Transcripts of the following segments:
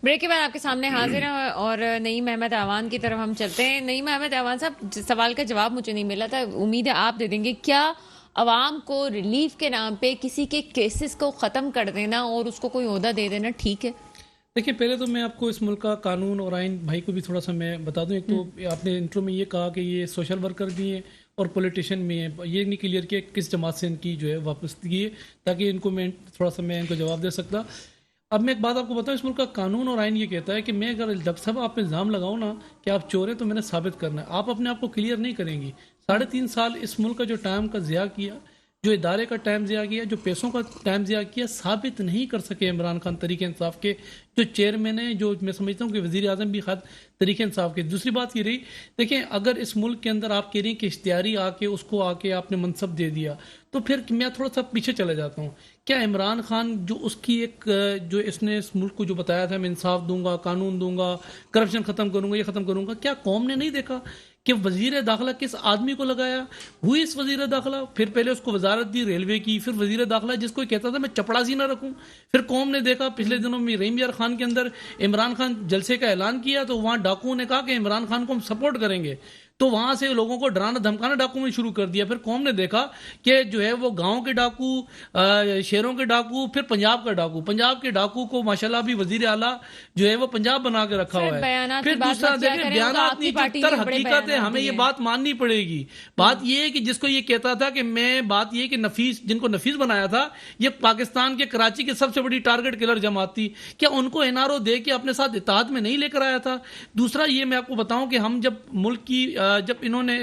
Break کے بعد آپ کے سامنے حاضر ہیں اور نعیم احمد اعوان کی طرف ہم چلتے ہیں. نعیم احمد اعوان صاحب, سوال کا جواب مجھے نہیں ملا تھا, امید ہے آپ دے دیں گے. کیا عوام کو ریلیف کے نام پہ کسی کے کیسز کو ختم کر دینا اور اس کو کوئی عہدہ دے دینا ٹھیک ہے؟ دیکھیں, پہلے تو میں آپ کو اس ملک کا قانون اور آئین بھائی کو بھی تھوڑا سا میں بتا دوں. ایک تو آپ نے انٹرو میں یہ کہا کہ یہ سوشل ورکر بھی ہیں اور پولیٹیشین بھی ہیں, یہ نہیں کلیئر کیا کس جماعت سے ان کی جو ہے وابستگی ہے, تاکہ ان کو میں تھوڑا سا میں ان کو جواب دے سکتا. اب میں ایک بات آپ کو بتاؤں, اس ملک کا قانون اور آئین یہ کہتا ہے کہ میں اگر جب سب آپ پہ الزام لگاؤں نا کہ آپ چور ہیں تو میں نے ثابت کرنا ہے. آپ اپنے آپ کو کلیئر نہیں کریں گی. 3.5 سال اس ملک کا جو ٹائم کا ضیاع کیا, جو ادارے کا ٹائم ضیاع کیا, جو پیسوں کا ٹائم ضیاع کیا, ثابت نہیں کر سکے عمران خان طریقہ انصاف کے جو چیئرمین ہیں, جو میں سمجھتا ہوں کہ وزیر اعظم بھی خود طریقہ انصاف کے. دوسری بات یہ رہی, دیکھیں اگر اس ملک کے اندر آپ کہہ رہی ہیں کہ اشتہاری آ کے اس کو آ کے آپ نے منصب دے دیا, تو پھر میں تھوڑا سا پیچھے چلے جاتا ہوں. کیا عمران خان جو اس کی ایک جو اس نے اس ملک کو جو بتایا تھا میں انصاف دوں گا, قانون دوں گا, کرپشن ختم کروں گا, یہ ختم کروں گا, کیا قوم نے نہیں دیکھا کہ وزیر داخلہ کس آدمی کو لگایا؟ ہوئی اس وزیر داخلہ, پھر پہلے اس کو وزارت دی ریلوے کی, پھر وزیر داخلہ جس کو کہتا تھا میں چپڑاسی نہ رکھوں. پھر قوم نے دیکھا پچھلے دنوں میں رحیم یار خان کے اندر عمران خان جلسے کا اعلان کیا, تو وہاں ڈاکوؤں نے کہا کہ عمران خان کو ہم سپورٹ کریں گے, تو وہاں سے لوگوں کو ڈرانا دھمکانا ڈاکو میں شروع کر دیا. پھر قوم نے دیکھا کہ جو ہے وہ گاؤں کے ڈاکو, شہروں کے ڈاکو, پھر پنجاب کا ڈاکو, پنجاب کے ڈاکو کو ماشاءاللہ بھی وزیر اعلیٰ جو ہے وہ پنجاب بنا کے رکھا ہوا ہے. پھر دوسرا دیکھیں, بیانات نہیں, جو تر حقیقت ہے, ہمیں یہ بات ماننی پڑے گی. بات یہ ہے کہ جس کو یہ کہتا تھا کہ میں, بات یہ کہ نفیس, جن کو نفیس بنایا تھا, یہ پاکستان کے کراچی کی سب سے بڑی ٹارگٹ کلر جماعت تھی, کیا ان کو NRO دے کے اپنے ساتھ اتحاد میں نہیں لے کر آیا تھا؟ دوسرا یہ میں آپ کو بتاؤں کہ ہم جب ملک کی جب انہوں نے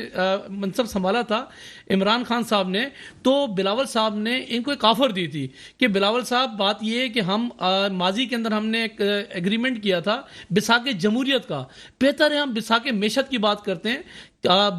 منصب سنبھالا تھا عمران خان صاحب نے, تو بلاول صاحب نے ان کو ایک آفر دی تھی کہ بلاول صاحب بات یہ ہے کہ ہم ماضی کے اندر ہم نے ایک ایگریمنٹ کیا تھا بساک جمہوریت کا, بہتر ہے ہم بساک معیشت کی بات کرتے ہیں,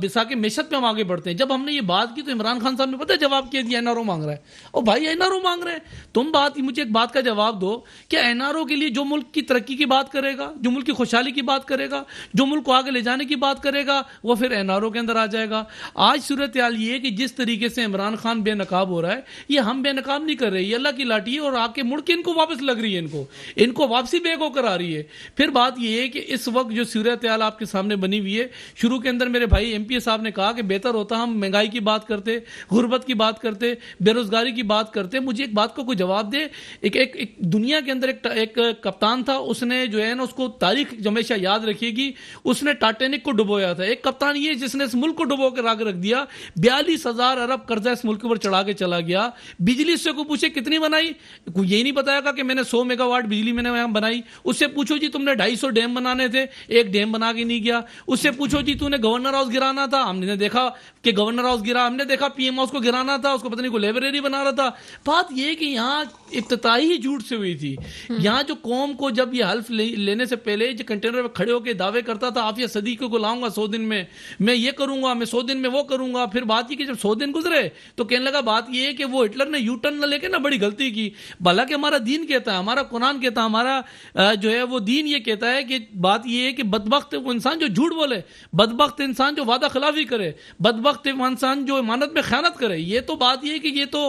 بساک معیشت پہ ہم آگے بڑھتے ہیں. جب ہم نے یہ بات کی تو عمران خان صاحب نے پتہ جواب کیا دیا, NRO مانگ رہا ہے. او بھائی NRO مانگ رہے ہیں, تم مجھے ایک بات کا جواب دو, کہ NRO کے لیے جو ملک کی ترقی کی بات کرے گا, جو ملک کی خوشحالی کی بات کرے گا, جو ملک کو آگے لے جانے کی بات کرے گا, وہ پھر NRO کے اندر آ جائے گا. آج صورتحال یہ ہے کہ جس طریقے سے عمران خان بے نقاب ہو رہا ہے, یہ ہم بے نقاب نہیں کر رہے, یہ اللہ کی لاٹھی ہے, اور آ کے مڑ کے ان کو واپس لگ رہی ہے, ان کو واپسی بیک ہو کر آ رہی ہے. پھر بات یہ ہے کہ اس وقت جو صورتحال آپ کے سامنے بنی ہوئی ہے, شروع کے اندر میرے بھائی MP صاحب نے کہا کہ بہتر ہوتا ہم مہنگائی کی بات کرتے, غربت کی بات کرتے, بے روزگاری کی بات کرتے. مجھے ایک بات کو کوئی جواب دے. ایک دنیا کے اندر ایک کپتان تھا, اس نے جو ہے نا, اس کو تاریخ ہمیشہ یاد رکھے گی, اس نے ٹائٹینک کو ڈبویا تھا. ایک کپتان یہ جس نے اس ملک کو ڈبو کے آگے رکھ دیا. 42,000 ارب قرضہ اس ملک پر چڑھا کے چلا گیا. بجلی سے کو پوچھے کتنی بنائی, کوئی یہی نہیں بتایا گا کہ میں نے 100 میگا واٹ بجلی میں نے وہاں بنائی. اس سے پوچھو جی تم نے 250 ڈیم بنانے تھے, ایک ڈیم بنا کے نہیں گیا. اس سے پوچھو جی تو نے گورنر ہاؤس گرانا تھا, ہم نے دیکھا کہ گورنر ہاؤس گرا, ہم نے دیکھا PM ہاؤس کو گرانا تھا, اس کو پتہ نہیں کوئی لائبریری بنا رہا تھا. بات یہ ہے کہ یہاں افتتاحی جھوٹ سے ہوئی تھی. یہاں جو قوم کو جب یہ حلف لینے سے پہلے جو کنٹینر پہ کھڑے ہو کے دعوے کرتا تھا عافیہ صدیقی کو لاؤں گا 100 دن میں یہ کروں گا, میں 100 دن میں وہ کروں گا. پھر بات یہ کہ جب 100 دن گزرے تو کہنے لگا بات یہ ہے کہ وہ ہٹلر نے یو ٹرن نہ لے کے نا بڑی غلطی کی. حالانکہ ہمارا دین کہتا ہے, ہمارا قرآن کہتا ہے, ہمارا جو ہے وہ دین یہ کہتا ہے کہ بات یہ ہے کہ بدبخت وہ انسان جو جھوٹ بولے, بدبخت انسان جو وعدہ خلافی کرے, بدبخت انسان جو امانت میں خیانت کرے. یہ تو بات یہ ہے کہ یہ تو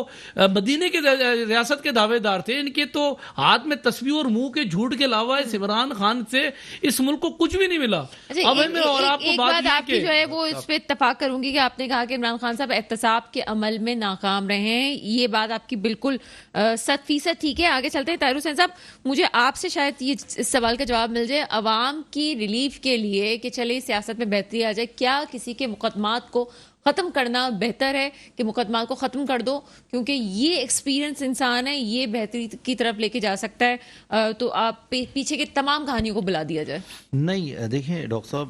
مدینے کے ریاست کے دعوے دار تھے, ان کے تو ہاتھ میں تسبیح اور منہ کے جھوٹ کے علاوہ اس عمران خان سے اس ملک کو کچھ بھی نہیں ملا. اب اور آپ کو بات آپ کی جو ہے وہ اس پہ اتفاق کروں گی کہ آپ نے کہا کہ عمران خان صاحب احتساب کے عمل میں ناکام رہے ہیں. یہ بات آپ کی بالکل 100% ٹھیک ہے. آگے چلتے ہیں. طاہر حسین صاحب, مجھے آپ سے شاید یہ اس سوال کا جواب مل جائے. عوام کی ریلیف کے لیے کہ چلے سیاست میں بہتری آ جائے, کیا کسی کے مقدمات کو ختم کرنا بہتر ہے کہ مقدمات کو ختم کر دو, کیونکہ یہ ایکسپیرینس انسان ہے, یہ بہتری کی طرف لے کے جا سکتا ہے, تو آپ پیچھے کے تمام کہانیوں کو بلا دیا جائے؟ نہیں دیکھیں ڈاکٹر صاحب,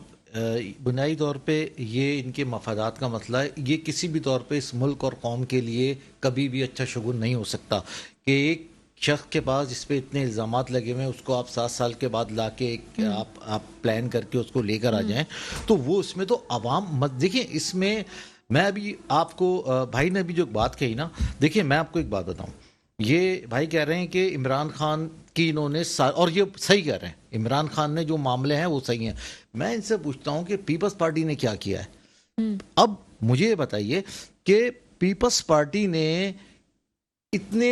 بنیادی طور پہ یہ ان کے مفادات کا مسئلہ ہے. یہ کسی بھی طور پہ اس ملک اور قوم کے لیے کبھی بھی اچھا شگون نہیں ہو سکتا کہ ایک شخص کے پاس جس پہ اتنے الزامات لگے ہوئے ہیں اس کو آپ 7 سال کے بعد لا کے آپ پلان کر کے اس کو لے کر آ جائیں, تو وہ اس میں تو عوام دیکھیں. اس میں میں ابھی آپ کو بھائی نے ابھی جو بات کہی نا, دیکھیں میں آپ کو ایک بات بتاؤں. یہ بھائی کہہ رہے ہیں کہ عمران خان کی انہوں نے اور یہ صحیح کہہ رہے ہیں, عمران خان نے جو معاملے ہیں وہ صحیح ہیں. میں ان سے پوچھتا ہوں کہ پیپلز پارٹی نے کیا کیا ہے. اب مجھے یہ بتائیے کہ پیپلز پارٹی نے اتنے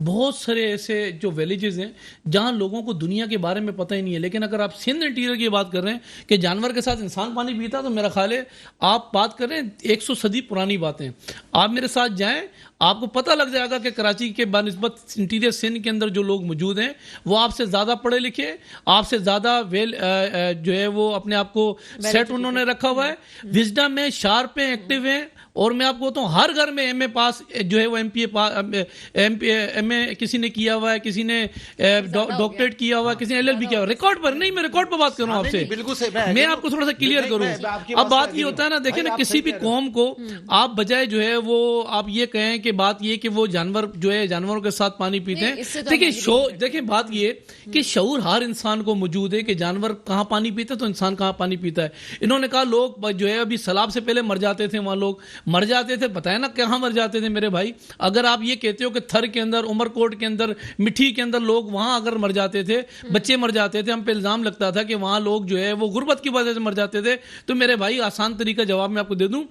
بہت سارے ایسے جو ویلیجز ہیں جہاں لوگوں کو دنیا کے بارے میں پتہ ہی نہیں ہے. لیکن اگر آپ سندھ انٹیریئر کی بات کر رہے ہیں کہ جانور کے ساتھ انسان پانی پیتا, تو میرا خیال ہے آپ بات کر رہے ہیں 100 صدی پرانی باتیں. آپ میرے ساتھ جائیں, آپ کو پتہ لگ جائے گا کہ کراچی کے بنسبت انٹیریئر سندھ کے اندر جو لوگ موجود ہیں وہ آپ سے زیادہ پڑھے لکھے, آپ سے زیادہ ویل جو ہے وہ اپنے آپ کو سیٹ انہوں نے رکھا ہوا ہے, وزڈم میں شارپ ہیں, ایکٹیو ہیں. اور میں آپ کو بتاؤں ہر گھر میں ایم اے پاس جو ہے وہ ایم اے کسی نے کیا ہوا ہے, کسی نے ڈاکٹریٹ کیا ہوا ہے, کسی نے ایل ایل بی کیا ہوا ہے. ریکارڈ پر نہیں, میں ریکارڈ پر بات کر رہا ہوں آپ سے. میں آپ کو تھوڑا سا کلیئر کروں. اب بات یہ ہوتا ہے نا, دیکھیں نا, کسی بھی قوم کو آپ بجائے جو ہے وہ آپ یہ کہیں کہ بات یہ کہ وہ جانور جو ہے جانوروں کے ساتھ پانی پیتے ہیں. دیکھیں بات یہ کہ شعور ہر انسان کو موجود ہے کہ جانور کہاں پانی پیتا ہے تو انسان کہاں پانی پیتا ہے. انہوں نے کہا لوگ جو ہے ابھی سیلاب سے پہلے مر جاتے تھے, وہاں لوگ مر جاتے تھے, بتائیں نا کہاں مر جاتے تھے میرے بھائی. اگر آپ یہ کہتے ہو کہ تھر کے اندر, عمر کوٹ کے اندر, مٹھی کے اندر لوگ وہاں اگر مر جاتے تھے, بچے مر جاتے تھے, ہم پہ الزام لگتا تھا کہ وہاں لوگ جو ہے وہ غربت کی وجہ سے مر جاتے تھے, تو میرے بھائی آسان طریقہ جواب میں آپ کو دے دوں.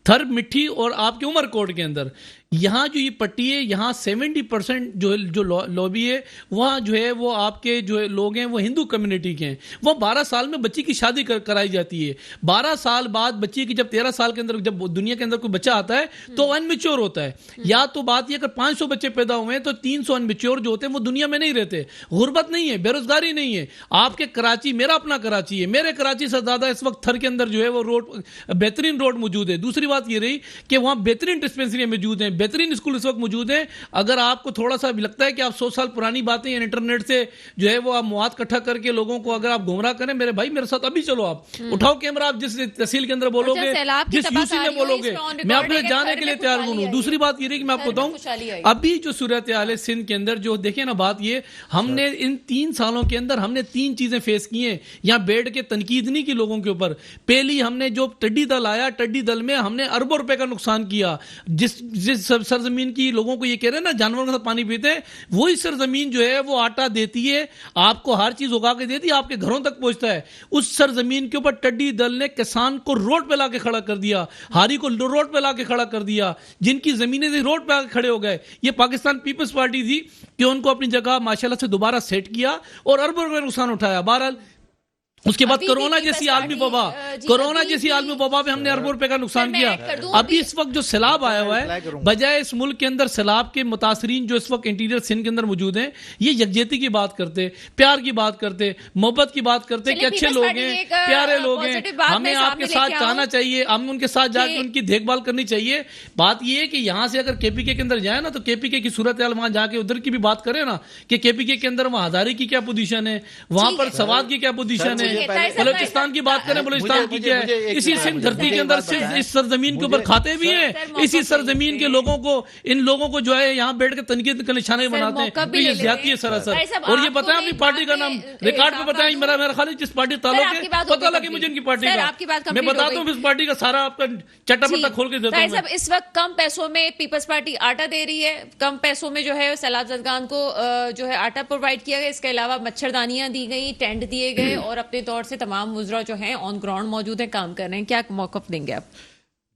تھر, مٹھی اور آپ کے عمر کوٹ کے اندر یہاں جو یہ پٹی ہے, یہاں 70% جو لوبی ہے وہاں جو ہے وہ آپ کے جو لوگ ہیں وہ ہندو کمیونٹی کے ہیں. وہ 12 سال میں بچی کی شادی کرائی جاتی ہے. 12 سال بعد بچی کی جب 13 سال کے اندر جب دنیا کے اندر کوئی بچہ آتا ہے تو انمیچور ہوتا ہے. یا تو بات یہ اگر 500 بچے پیدا ہوئے ہیں تو 300 انمیچور جو ہوتے ہیں وہ دنیا میں نہیں رہتے. غربت نہیں ہے, بے روزگاری نہیں ہے. آپ کے کراچی, میرا اپنا کراچی ہے, میرے کراچی سے زیادہ اس وقت تھر کے اندر جو ہے وہ روڈ, بہترین روڈ موجود ہے. دوسری بات یہ رہی کہ وہاں بہترین ڈسپینسری موجود ہیں, بہترین اسکول اس وقت موجود ہیں. اگر آپ کو تھوڑا سا بھی لگتا ہے کہ آپ 100 سال پرانی باتیں انٹرنیٹ سے جو ہے وہ آپ مواد اکٹھا کر کے لوگوں کو اگر آپ گمراہ کریں, میرے بھائی میرے ساتھ ابھی چلو, آپ اٹھاؤ کیمرہ, آپ جس تحصیل کے اندر بولو گے, جس یو سی میں بولو گے, میں اپنے جانے کے لیے تیار ہوں. دوسری بات یہ رہی کہ میں آپ کو بتاؤں ابھی جو صورتحال ہے سندھ کے اندر, جو دیکھیں نا, بات یہ ہم نے ان 3 سالوں کے اندر ہم نے 3 چیزیں فیس کی ہیں. یہاں بیٹھ کے تنقید نہیں کی لوگوں کے اوپر. پہلی, ہم نے جو ٹڈی دل آیا, ٹڈی دل میں ہم نے اربوں روپے کا نقصان کیا. جس سرزمین کی لوگوں کو یہ کہہ رہے ہیں نا جانوروں کے ساتھ پانی پیتے ہیں, وہی سرزمین جو ہے وہ آٹا دیتی ہے آپ کو, ہر چیز اگا کے دیتی ہے, آپ کے گھروں تک پہنچتا ہے. اس سرزمین کے اوپر ٹڈی دل نے کسان کو روڈ پہ لا کے کھڑا کر دیا, ہاری کو روڈ پہ لا کے کھڑا کر دیا, جن کی زمینیں تھی روڈ پہ آ کے کھڑے ہو گئے. یہ پاکستان پیپلز پارٹی تھی کہ ان کو اپنی جگہ ماشاءاللہ سے دوبارہ سیٹ کیا اور اربوں روپے نقصان اٹھایا. بہرحال اس کے بعد کرونا جیسی عالمی وبا, کرونا جیسی عالمی وبا میں ہم نے اربوں روپے کا نقصان کیا. ابھی اس وقت جو سیلاب آیا ہوا ہے, بجائے اس ملک کے اندر سیلاب کے متاثرین جو اس وقت انٹیریئر سندھ کے اندر موجود ہیں, یہ یکجہتی کی بات کرتے, پیار کی بات کرتے, محبت کی بات کرتے کہ اچھے لوگ ہیں, پیارے لوگ ہیں, ہمیں آپ کے ساتھ جانا چاہیے, ہم ان کے ساتھ جا کے ان کی دیکھ بھال کرنی چاہیے. بات یہ ہے کہ یہاں سے اگر کے پی کے اندر جائیں نا, تو کے پی کے کی صورتحال وہاں جا کے ادھر کی بھی بات کریں نا, کہ کے پی کے اندر وہاں ہزاری کی کیا پوزیشن ہے, وہاں پر سوات کی کیا پوزیشن ہے, بلوچستان کی بات کریں, بلوچستان کی کیا ہے. اسی سندھ دھرتی کے اندر صرف اس سرزمین کے اوپر کھاتے بھی ہیں, اسی سرزمین کے لوگوں کو, ان لوگوں کو جو ہے یہاں بیٹھ کے تنقید کا نشانہ بناتے ہیں. یہ زیادتی ہے سراسر. اور یہ بتائیں اپنی پارٹی کا نام ریکارڈ پہ بتائیں, میرا خیال ہے جس پارٹی تعلق ہے پتہ لگے مجھے ان کی پارٹی کا, میں بتاتا ہوں اس پارٹی کا سارا آپ کا چٹا پٹا کھول کے دیتا ہوں. اس وقت کم پیسوں میں پیپلز پارٹی آٹا دے رہی ہے, کم پیسوں میں جو ہے سیلاب زدگان کو جو ہے آٹا پرووائڈ کیا گیا. اس کے علاوہ مچھردانیاں دی گئی, ٹینٹ دیے گئے, اور اپنے طور سے تمام وزراء جو ہیں آن گراؤنڈ موجود ہیں, کام کر رہے ہیں. کیا موقف دیں گے آپ؟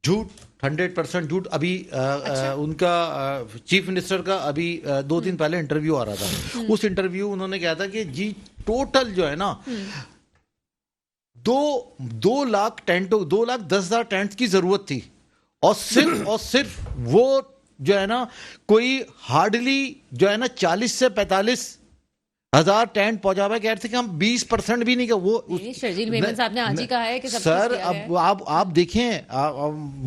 جھوٹ, 100% جھوٹ. ابھی ان کا چیف منسٹر کا ابھی 2 دن پہلے انٹرویو آ رہا تھا. اس انٹرویو انہوں نے کہا تھا کہ جی ٹوٹل جو ہے نا 2 لاکھ ٹینٹ, 2,10,000 ٹینٹ کی ضرورت تھی, اور صرف وہ جو ہے نا کوئی ہارڈلی جو ہے نا 40 سے 45 ہزار ٹینٹ پہنچا ہوا ہے. کہہ رہے تھے کہ ہم 20% بھی نہیں کہ وہ شرجیل میمن صاحب نے آج ہی کہا ہے کہ سر اب آپ دیکھیں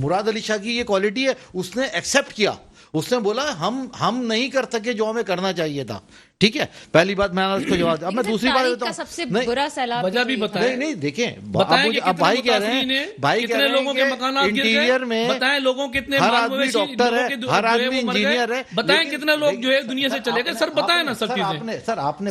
مراد علی شاہ کی یہ کوالٹی ہے, اس نے ایکسپٹ کیا, اس نے بولا ہم نہیں کر سکے جو ہمیں کرنا چاہیے تھا. ٹھیک ہے, پہلی بات میں نے اس کو جواب. اب میں دوسری بات بتاؤں, سب سے برا سیلاب وجہ بھی بتائیں. نہیں دیکھیں, اب بھائی کہہ رہے ہیں لوگوں کے مکانات انٹیریئر میں بتائیں, لوگوں کتنے ہر آدمی ڈاکٹر ہے, ہر آدمی انجینئر ہے, بتائیں کتنے لوگ جو ہے دنیا سے چلے گئے. سر بتائیں نا سب چیزیں,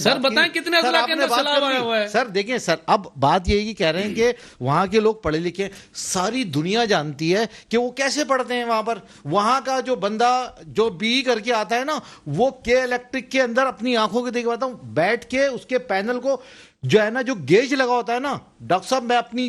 سر بتائیں کتنے اضلاع کے اندر سیلاب آیا ہوا ہے. سر دیکھیں سر, اب بات یہی کہہ رہے ہیں کہ وہاں کے لوگ پڑھے لکھے, ساری دنیا جانتی ہے کہ وہ کیسے پڑھتے ہیں وہاں پر. وہاں کا جو بندہ جو بی کر کے آتا ہے نا, وہ کے الیکٹرک کے اندر اپنی آنکھوں کے دیکھ پاتا ہوں بیٹھ کے, اس کے پینل کو جو ہے نا جو گیج لگا ہوتا ہے نا, ڈاکٹر صاحب میں اپنی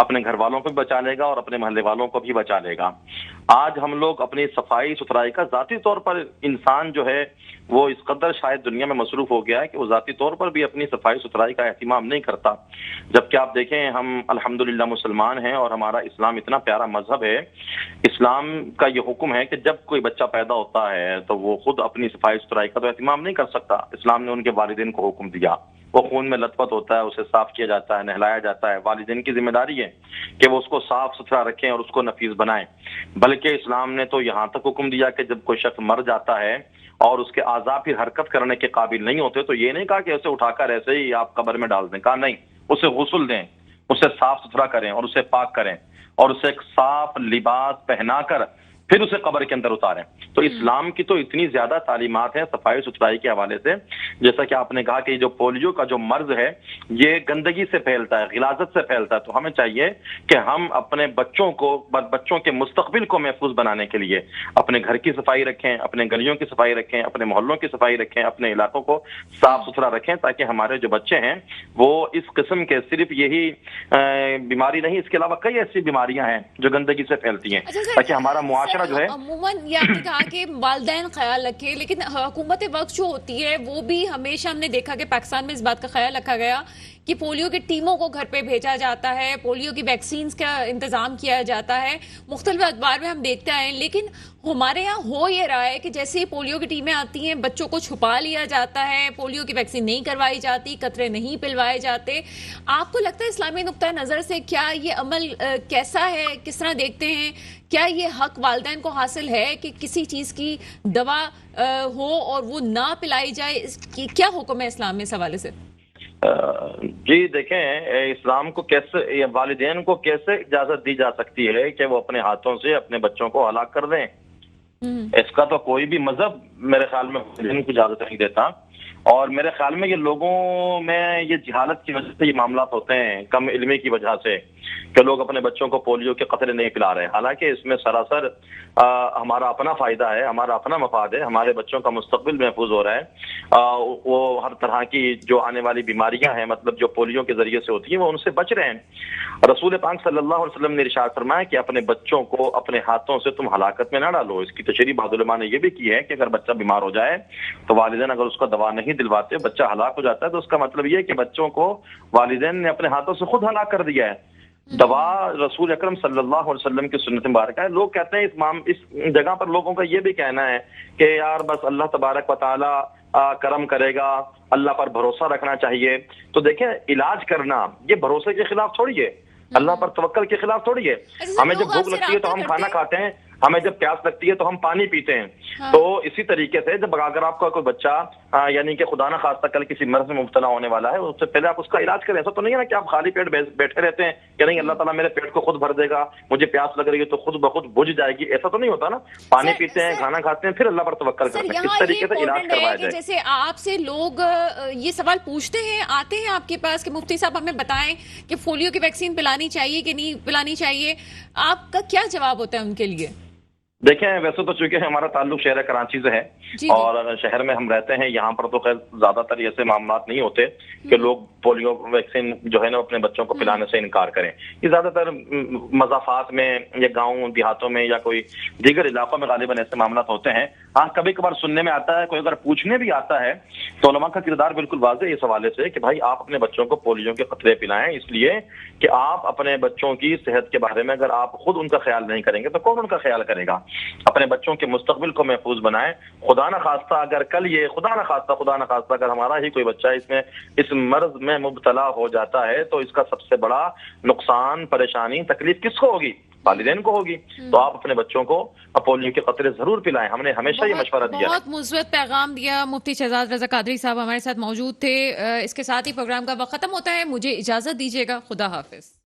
اپنے گھر والوں کو بھی بچا لے گا اور اپنے محلے والوں کو بھی بچا لے گا۔ آج ہم لوگ اپنی صفائی ستھرائی کا ذاتی طور پر انسان جو ہے وہ اس قدر شاید دنیا میں مصروف ہو گیا ہے کہ وہ ذاتی طور پر بھی اپنی صفائی ستھرائی کا اہتمام نہیں کرتا، جبکہ آپ دیکھیں ہم الحمدللہ مسلمان ہیں اور ہمارا اسلام اتنا پیارا مذہب ہے۔ اسلام کا یہ حکم ہے کہ جب کوئی بچہ پیدا ہوتا ہے تو وہ خود اپنی صفائی ستھرائی کا تو اہتمام نہیں کر سکتا، اسلام نے ان کے والدین کو حکم دیا۔ وہ خون میں لت پت ہوتا ہے، اسے صاف کیا جاتا ہے، نہلایا جاتا ہے، والدین کی ذمہ داری ہے کہ وہ اس کو صاف ستھرا رکھیں اور اس کو نفیس بنائیں۔ بلکہ اسلام نے تو یہاں تک حکم دیا کہ جب کوئی شخص مر جاتا ہے اور اس کے اعضاء پھر حرکت کرنے کے قابل نہیں ہوتے تو یہ نہیں کہا کہ اسے اٹھا کر ایسے ہی آپ قبر میں ڈال دیں، کہا نہیں، اسے غسل دیں، اسے صاف ستھرا کریں اور اسے پاک کریں اور اسے ایک صاف لباس پہنا کر پھر اسے قبر کے اندر اتاریں۔ تو اسلام کی تو اتنی زیادہ تعلیمات ہیں صفائی ستھرائی کے حوالے سے، جیسا کہ آپ نے کہا کہ جو پولیو کا جو مرض ہے یہ گندگی سے پھیلتا ہے، غلاظت سے پھیلتا ہے، تو ہمیں چاہیے کہ ہم اپنے بچوں کے مستقبل کو محفوظ بنانے کے لیے اپنے گھر کی صفائی رکھیں، اپنے گلیوں کی صفائی رکھیں، اپنے محلوں کی صفائی رکھیں، اپنے علاقوں کو صاف ستھرا رکھیں، تاکہ ہمارے جو بچے ہیں وہ اس قسم کے صرف یہی بیماری نہیں، اس کے علاوہ کئی ایسی بیماریاں ہیں جو گندگی سے پھیلتی ہیں، تاکہ ہمارا معاشرہ جو ہے عموماً یہ آپ نے کہا کہ والدین خیال رکھے، لیکن حکومت وقت جو ہوتی ہے وہ بھی ہمیشہ ہم نے دیکھا کہ پاکستان میں اس بات کا خیال رکھا گیا کہ پولیو کی ٹیموں کو گھر پہ بھیجا جاتا ہے، پولیو کی ویکسینز کا انتظام کیا جاتا ہے، مختلف اخبار میں ہم دیکھتے ہیں، لیکن ہمارے یہاں ہو یہ رہا ہے کہ جیسے ہی پولیو کی ٹیمیں آتی ہیں بچوں کو چھپا لیا جاتا ہے، پولیو کی ویکسین نہیں کروائی جاتی، قطرے نہیں پلوائے جاتے۔ آپ کو لگتا ہے اسلامی نقطہ نظر سے کیا یہ عمل کیسا ہے، کس طرح دیکھتے ہیں؟ کیا یہ حق والدین کو حاصل ہے کہ کسی چیز کی دوا ہو اور وہ نہ پلائی جائے؟ کیا حکم ہے اسلام میں اس حوالے سے؟ جی دیکھیں، اسلام کو کیسے، والدین کو کیسے اجازت دی جا سکتی ہے کہ وہ اپنے ہاتھوں سے اپنے بچوں کو ہلاک کر دیں؟ اس کا تو کوئی بھی مذہب میرے خیال میں والدین کو اجازت نہیں دیتا، اور میرے خیال میں یہ لوگوں میں یہ جہالت کی وجہ سے یہ معاملات ہوتے ہیں، کم علمی کی وجہ سے، کہ لوگ اپنے بچوں کو پولیو کے قطرے نہیں پلا رہے، حالانکہ اس میں سراسر ہمارا اپنا فائدہ ہے، ہمارا اپنا مفاد ہے، ہمارے بچوں کا مستقبل محفوظ ہو رہا ہے، وہ ہر طرح کی جو آنے والی بیماریاں ہیں مطلب جو پولیو کے ذریعے سے ہوتی ہیں وہ ان سے بچ رہے ہیں۔ رسول پاک صلی اللہ علیہ وسلم نے ارشاد فرمایا کہ اپنے بچوں کو اپنے ہاتھوں سے تم ہلاکت میں نہ ڈالو۔ اس کی تشریح بعض علماء نے یہ بھی کی ہے کہ اگر بچہ بیمار ہو جائے تو والدین اگر اس کو دوا نہیں دلواتے، بچہ ہلاک ہو جاتا ہے، تو اس کا مطلب یہ ہے کہ بچوں کو والدین نے اپنے ہاتھوں سے خود ہلاک کر دیا ہے۔ دوا رسول اکرم صلی اللہ علیہ وسلم کی سنت مبارکہ ہے۔ لوگ کہتے ہیں اس جگہ پر لوگوں کا یہ بھی کہنا ہے کہ یار بس اللہ تبارک و تعالی کرم کرے گا، اللہ پر بھروسہ رکھنا چاہیے۔ تو دیکھیں، علاج کرنا یہ بھروسے کے خلاف تھوڑی ہے، اللہ پر توکل کے خلاف تھوڑی ہے۔ ہمیں جب بھوک لگتی ہے تو ہم کھانا کھاتے ہیں، ہمیں جب پیاس لگتی ہے تو ہم پانی پیتے ہیں۔ تو اسی طریقے سے جب اگر آپ کا کوئی بچہ یعنی کہ خدا نہ خواستہ کل کسی مرض میں مبتلا ہونے والا ہے، اس سے پہلے آپ اس کا علاج کریں۔ ایسا تو نہیں ہے نا کہ آپ خالی پیٹ بیٹھے رہتے ہیں کہ نہیں اللہ تعالیٰ میرے پیٹ کو خود بھر دے گا، مجھے پیاس لگ رہی ہے تو خود بخود بجھ جائے گی، ایسا تو نہیں ہوتا نا۔ پانی پیتے ہیں، کھانا کھاتے ہیں، پھر اللہ پر توکل کرتے ہیں، اس طریقے سے علاج کروایا جائے۔ جیسے آپ سے لوگ یہ سوال پوچھتے ہیں، آتے ہیں آپ کے پاس کہ مفتی صاحب ہمیں بتائیں کہ پولیو کی ویکسین پلانی چاہیے کہ نہیں پلانی چاہیے، آپ کا کیا جواب ہوتا ہے ان کے لیے؟ دیکھیں، ویسے تو چونکہ ہمارا تعلق شہر کراچی سے ہے اور شہر میں ہم رہتے ہیں، یہاں پر تو خیر زیادہ تر ایسے معاملات نہیں ہوتے کہ لوگ پولیو ویکسین جو ہے نا اپنے بچوں کو پلانے سے انکار کریں۔ یہ زیادہ تر مضافات میں یا گاؤں دیہاتوں میں یا کوئی دیگر علاقوں میں غالباً ایسے معاملات ہوتے ہیں۔ ہاں کبھی کبھار سننے میں آتا ہے، کوئی اگر پوچھنے بھی آتا ہے تو علماء کا کردار بالکل واضح ہے اس حوالے سے کہ بھائی آپ اپنے بچوں کو پولیو کے قطرے پلائیں، اس لیے کہ آپ اپنے بچوں کی صحت کے بارے میں اگر آپ خود ان کا خیال نہیں کریں گے تو کون ان کا خیال کرے گا؟ اپنے بچوں کے مستقبل کو محفوظ بنائیں۔ خدا نہ خواستہ اگر کل یہ خدا نہ خواستہ اگر ہمارا ہی کوئی بچہ اس مرض میں مبتلا ہو جاتا ہے تو اس کا سب سے بڑا نقصان، پریشانی، تکلیف کس کو ہوگی؟ والدین کو ہوگی۔ تو آپ اپنے بچوں کو پولیو کے قطرے ضرور پلائیں، ہم نے ہمیشہ یہ مشورہ دیا ہے۔ بہت مثبت پیغام دیا مفتی شہزاد رضا قادری صاحب ہمارے ساتھ موجود تھے۔ اس کے ساتھ ہی پروگرام کا وقت ختم ہوتا ہے، مجھے اجازت دیجیے گا، خدا حافظ۔